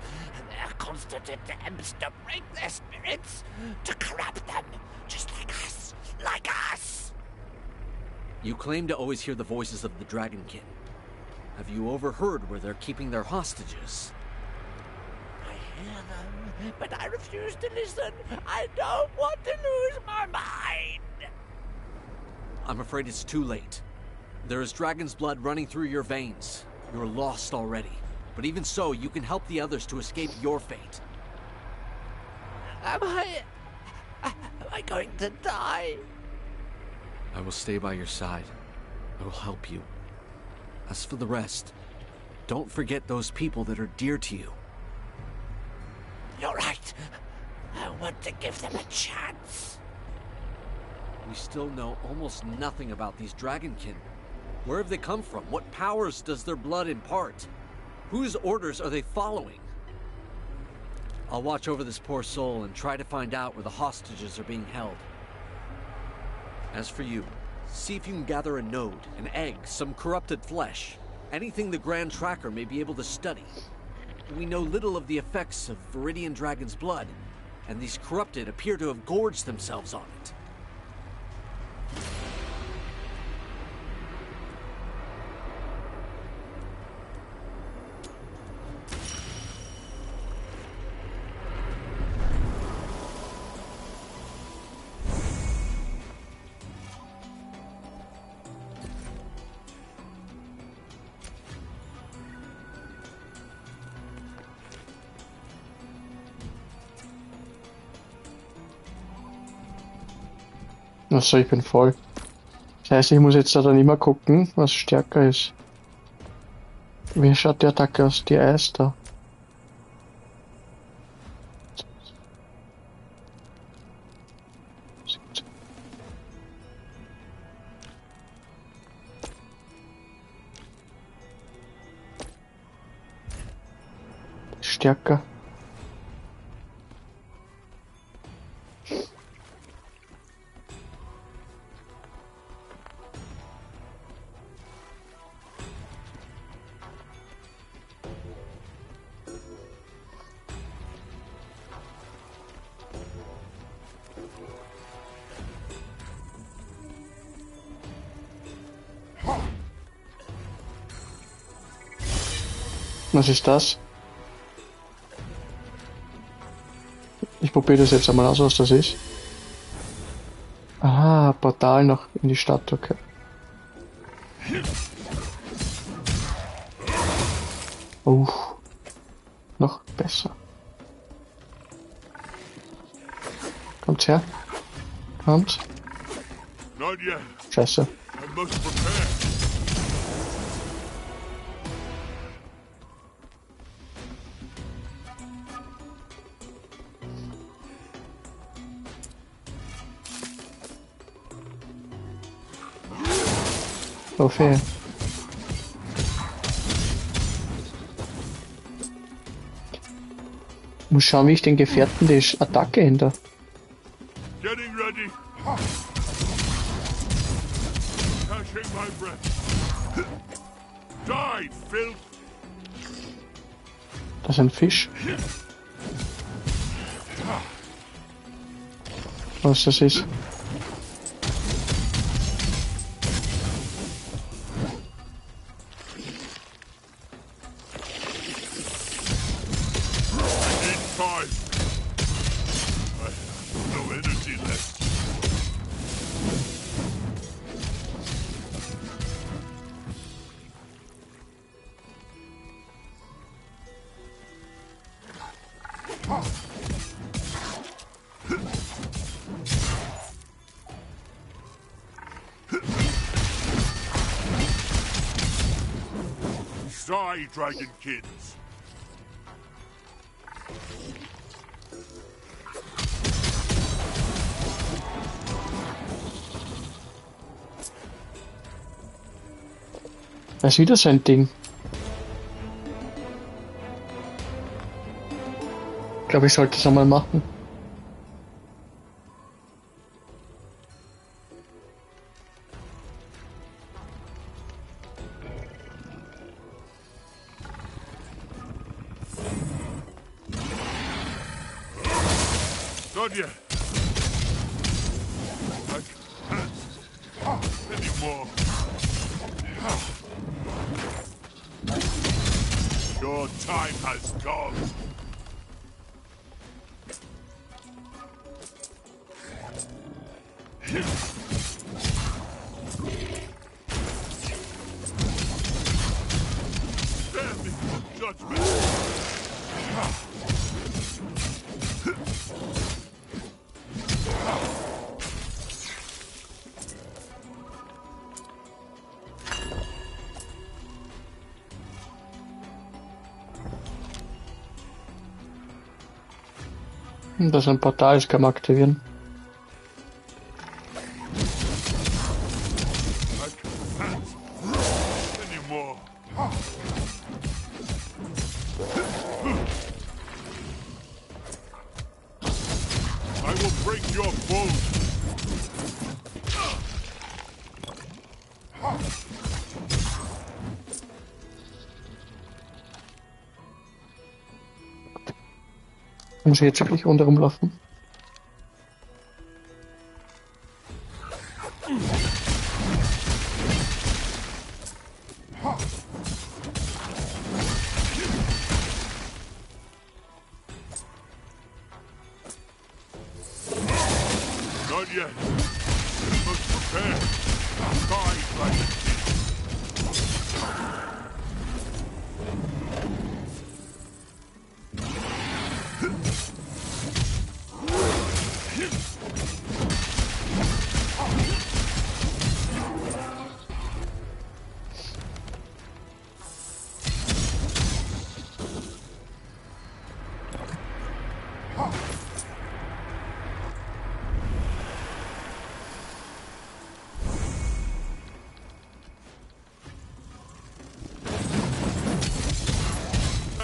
Their constant attempts to break their spirits. To corrupt them. Just like us. Like us. You claim to always hear the voices of the Dragonkin. Have you overheard where they're keeping their hostages? I hear them, but I refuse to listen. I don't want to lose my mind. I'm afraid it's too late. There is dragon's blood running through your veins. You're lost already. But even so, you can help the others to escape your fate. Am I going to die? I will stay by your side. I will help you. As for the rest, don't forget those people that are dear to you. You're right. I want to give them a chance. We still know almost nothing about these Dragonkin. Where have they come from? What powers does their blood impart? Whose orders are they following? I'll watch over this poor soul and try to find out where the hostages are being held. As for you, see if you can gather a node, an egg, some corrupted flesh, anything the Grand Tracker may be able to study. We know little of the effects of Viridian Dragon's blood, and these corrupted appear to have gorged themselves on it. Achso, ich bin voll. Das heißt, ich muss jetzt da dann immer gucken, was stärker ist. Wie schaut die Attacke aus? Die Eis da. Stärker. Was ist das? Ich probiere das jetzt einmal aus, was das ist. Aha, Portal noch in die Stadt, okay. Noch besser. Kommt her. Kommt. Scheiße. Oh, fair. Muss schauen, wie ich den Gefährten die Attacke ändere. Getting ready. Catching my breath. Die, filth. Das ist ein Fisch. Was das ist? Die, Dragonkins. Das ist wieder sein Ding. Ich glaube, ich sollte es einmal machen. Not yet. I can't anymore. Your time has come. Spare me from judgment. Das ist ein Portal, das kann man aktivieren. Muss ich jetzt wirklich rundherum laufen? Not yet. We must prepare. Guide like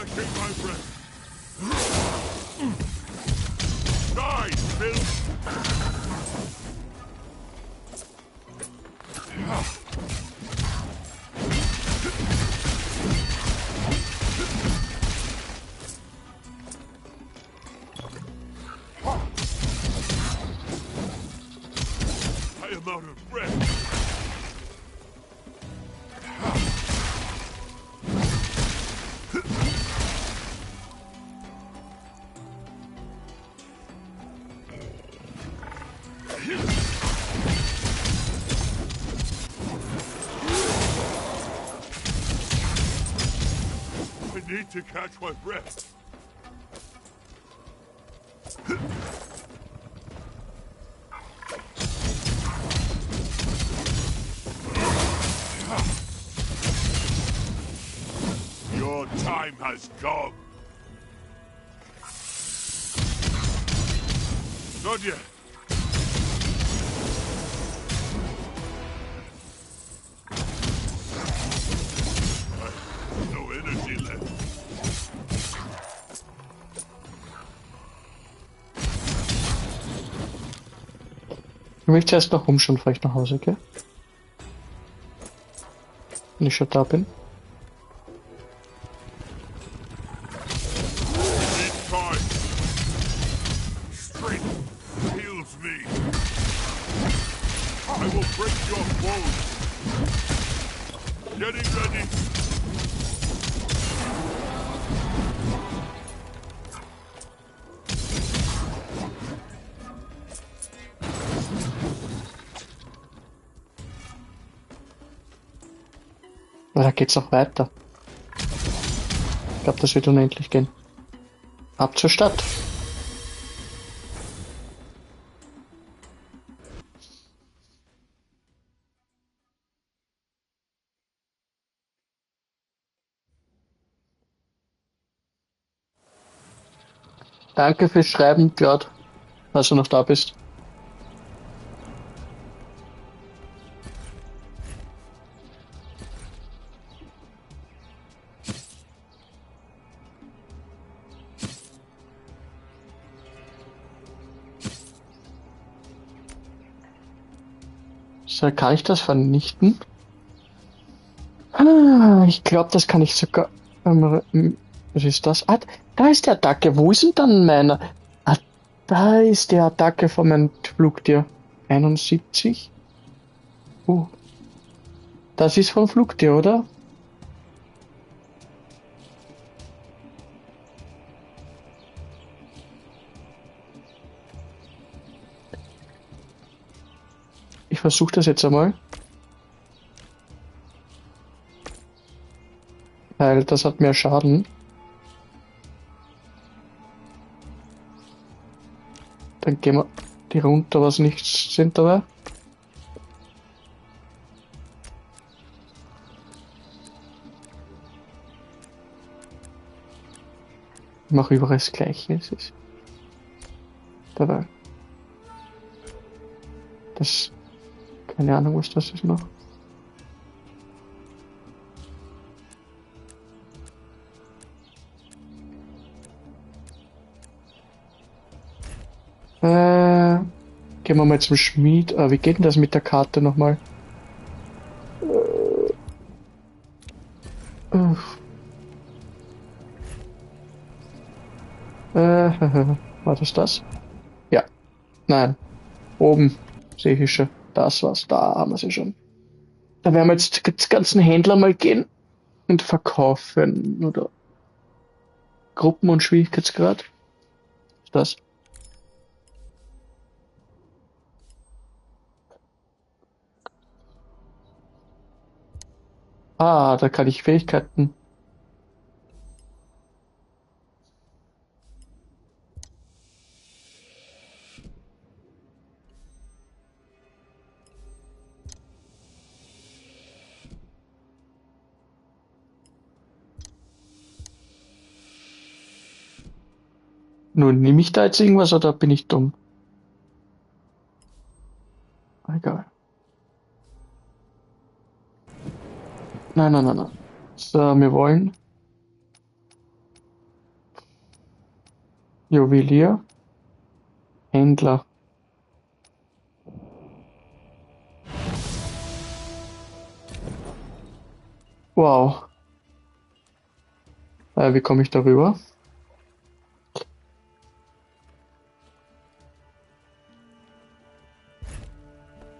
catching my breath. Guide, Bill. I am out of breath. I need to catch my breath. Your time has come. Not yet. I have no energy left. Ich will zuerst noch umschauen, bevor ich nach Hause gehe. Wenn ich schon da bin. Need time. Strength heals me. I will break your bones. Getting ready. Da geht's noch weiter. Ich glaube, das wird unendlich gehen. Ab zur Stadt. Danke fürs Schreiben, Claude, dass du noch da bist. So, kann ich das vernichten? Ah, ich glaube, das kann ich sogar... was ist das? Ah, da ist die Attacke. Wo ist denn dann meiner? Ah, da ist die Attacke von meinem Flugtier. 71. Das ist vom Flugtier, oder? Ich versuche das jetzt einmal. Weil das hat mehr Schaden. Dann gehen wir die runter, was nichts sind dabei. Ich mache überall das Gleiche. Es ist dabei. Das... Keine Ahnung, was das ist noch. Gehen wir mal zum Schmied. Wie geht denn das mit der Karte nochmal? War das das? Ja. Nein. Oben sehe ich schon. Das war's. Da haben wir sie schon. Da werden wir jetzt die ganzen Händler mal gehen und verkaufen. Oder Gruppen- und Schwierigkeitsgrad. Ist das? Ah, da kann ich Fähigkeiten. Nun, nehme ich da jetzt irgendwas oder bin ich dumm? Egal. Nein, nein, nein, nein. So, wir wollen Juwelier, Händler. Wow. Wie komme ich darüber?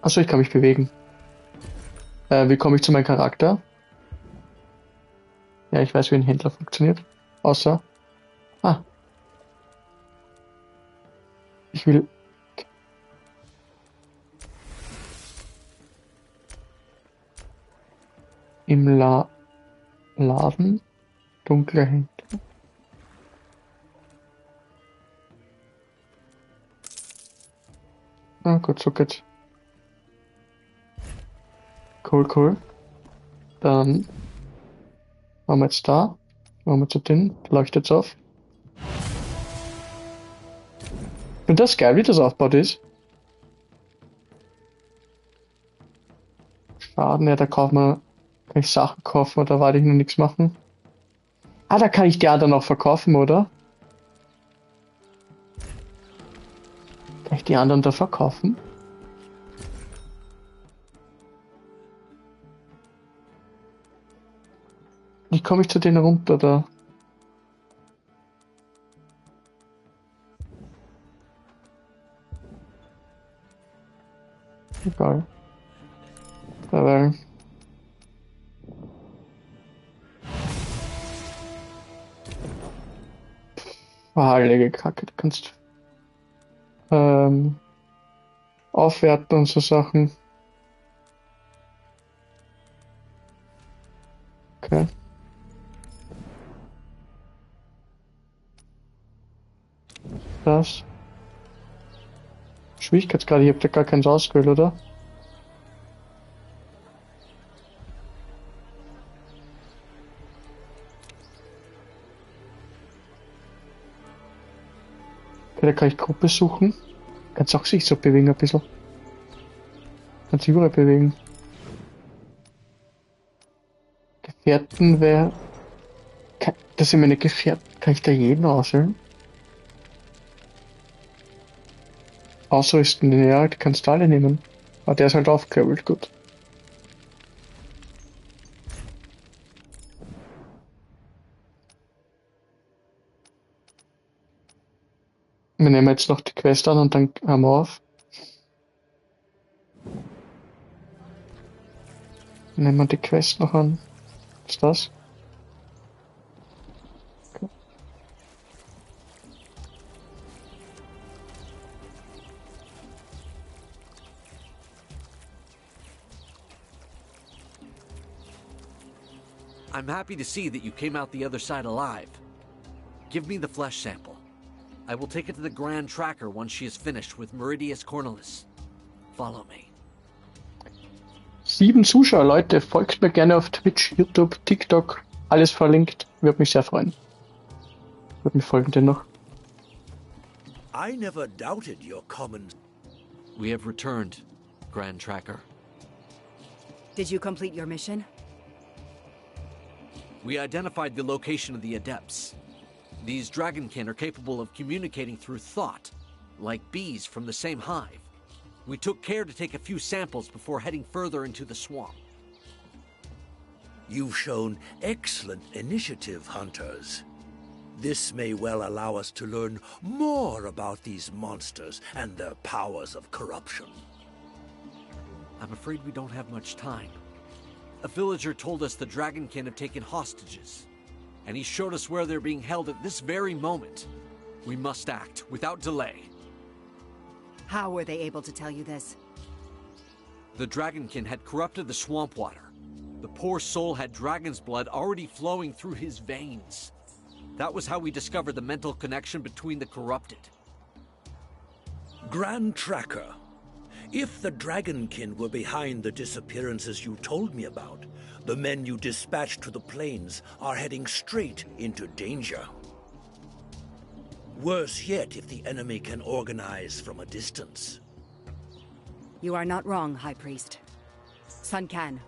Achso, ich kann mich bewegen. Wie komme ich zu meinem Charakter? Ja, ich weiß, wie ein Händler funktioniert. Außer. Ah. Ich will. Im Laden. Dunkler Händler. Ah, gut, so geht's. Cool, cool. Dann machen wir jetzt da. Machen wir zu den. Leuchtet's auf. Ich finde das geil, wie das aufgebaut ist. Schaden, ja, da kann ich Sachen kaufen, oder warte ich noch nichts machen? Ah, da kann ich die anderen auch verkaufen, oder? Kann ich die anderen da verkaufen? Wie komme ich zu denen runter da? Egal. Weil. Heilige Kacke, du kannst aufwerten und so Sachen. Okay. Das. Schwierigkeitsgrad, ich hab da gar keins ausgewählt, oder? Okay, da kann ich Gruppe suchen. Kannst auch sich so bewegen ein bisschen. Kannst sich überall bewegen. Gefährten wäre. Das sind meine Gefährten. Kann ich da jeden auswählen? Ausrüsten, ja, die kannst du alle nehmen. Aber der ist halt aufgelevelt, gut. Wir nehmen jetzt noch die Quest an und dann haben wir auf. Nehmen wir die Quest noch an. Was ist das? Okay. I'm happy to see that you came out the other side alive. Give me the flesh sample. I will take it to the Grand Tracker once she is finished with Meridius Cornelis. Follow me. 7 Zuschauer, Leute. Folgt mir gerne auf Twitch, YouTube, TikTok. Alles verlinkt. Würde mich sehr freuen. Würde mich folgen dennoch. I never doubted your common... We have returned, Grand Tracker. Did you complete your mission? We identified the location of the Adepts. These Dragonkin are capable of communicating through thought, like bees from the same hive. We took care to take a few samples before heading further into the swamp. You've shown excellent initiative, hunters. This may well allow us to learn more about these monsters and their powers of corruption. I'm afraid we don't have much time. A villager told us the Dragonkin have taken hostages, and he showed us where they're being held at this very moment. We must act without delay. How were they able to tell you this? The Dragonkin had corrupted the swamp water. The poor soul had dragon's blood already flowing through his veins. That was how we discovered the mental connection between the corrupted. Grand Tracker, if the Dragonkin were behind the disappearances you told me about, the men you dispatched to the plains are heading straight into danger. Worse yet if the enemy can organize from a distance. You are not wrong, High Priest. Sun Can,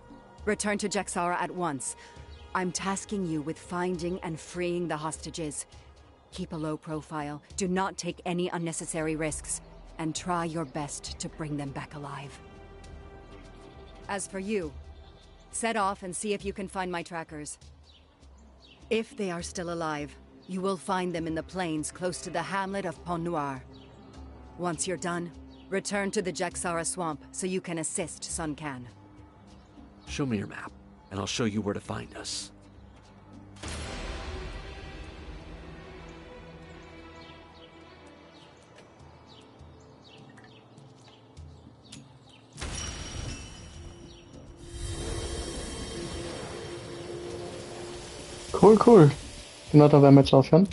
return to Jaxara at once. I'm tasking you with finding and freeing the hostages. Keep a low profile, do not take any unnecessary risks, and try your best to bring them back alive. As for you, set off and see if you can find my trackers. If they are still alive, you will find them in the plains close to the hamlet of Pont Noir. Once you're done, return to the Jaxara swamp so you can assist Sun Can. Show me your map, and I'll show you where to find us. Cool, cool. Genau, da werden wir jetzt aufhören.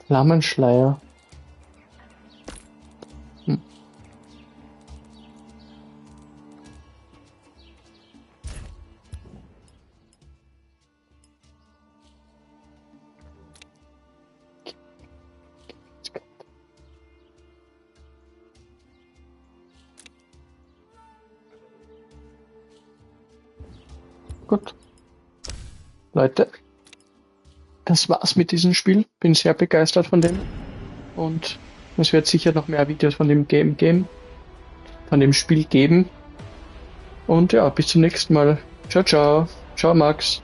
Flammenschleier. Gut. Leute, das war's mit diesem Spiel. Bin sehr begeistert von dem. Und es wird sicher noch mehr Videos von dem von dem Spiel geben. Und ja, bis zum nächsten Mal. Ciao, ciao. Ciao, Max.